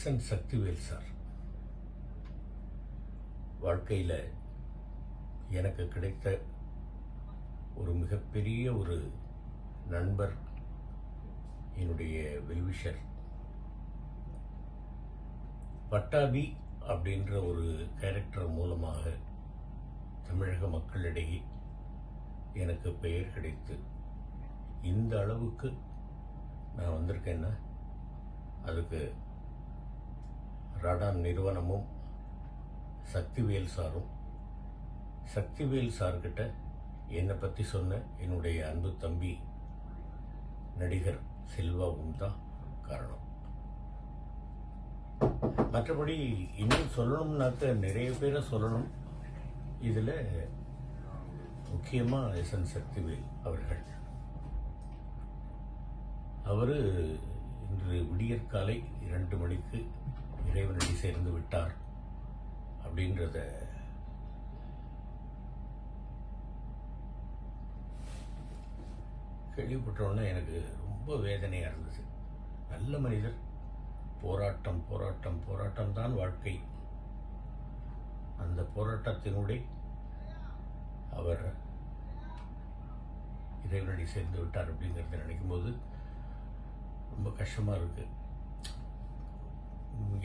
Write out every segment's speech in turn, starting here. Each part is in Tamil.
எஸ்என் சக்திவேல் சார் வாழ்க்கையில் எனக்கு கிடைத்த ஒரு மிகப்பெரிய ஒரு நண்பர், என்னுடைய வெல்விஷர். பட்டாபி அப்படின்ற ஒரு கேரக்டர் மூலமாக தமிழக மக்களிடையே எனக்கு பெயர் கிடைத்து இந்த அளவுக்கு நான் வந்திருக்கேன்னா அதுக்கு ராடான் நிறுவனமும் சக்திவேல் சாரும், சக்திவேல் சார்கிட்ட என்னை பற்றி சொன்ன என்னுடைய அன்பு தம்பி நடிகர் செல்வாவும் தான் காரணம். மற்றபடி இன்னும் சொல்லணும்னாக்க நிறைய பேரை சொல்லணும். இதில் முக்கியமாக எஸ்என் சக்திவேல் அவர்கள். அவர் இன்று விடியற்காலை 2 மணிக்கு இறைவனடி சேர்ந்து விட்டார் அப்படின்றத கேள்விப்பட்டோன்னே எனக்கு ரொம்ப வேதனையாக இருந்தது. நல்ல மனிதர். போராட்டம் போராட்டம் போராட்டம் தான் வாழ்க்கை. அந்த போராட்டத்தினுடைய அவர் இறைவனடி சேர்ந்து விட்டார் அப்படிங்கிறத நினைக்கும் போது ரொம்ப கஷ்டமாக இருக்குது.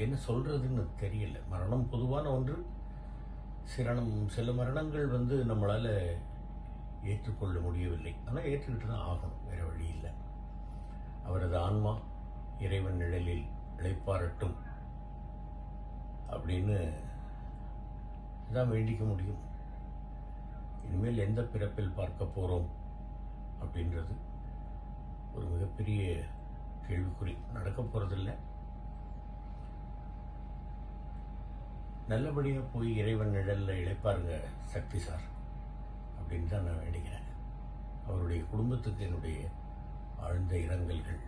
என்ன சொல்கிறதுன்னு தெரியல. மரணம் பொதுவான ஒன்று. சில மரணங்கள் நம்மளால் ஏற்றுக்கொள்ள முடியவில்லை. ஆனால் ஏற்றுக்கிட்டு தான் ஆகணும், வேறு வழி இல்லை. அவரது ஆன்மா இறைவன் நிழலில் இளைப்பாறட்டும் அப்படின்னு தான் வேண்டிக்க முடியும். இனிமேல் எந்த பிறப்பில் பார்க்க போகிறோம் அப்படின்றது ஒரு மிகப்பெரிய கேள்விக்குறி. நடக்க போகிறதில்லை. நல்லபடியாக போய் இறைவன் நிழலில் இழைப்பாருங்க சக்தி சார் அப்படின்னு தான் நான் வேண்டிக்கிறேன். அவருடைய குடும்பத்துக்கு என்னுடைய ஆழ்ந்த இரங்கல்கள்.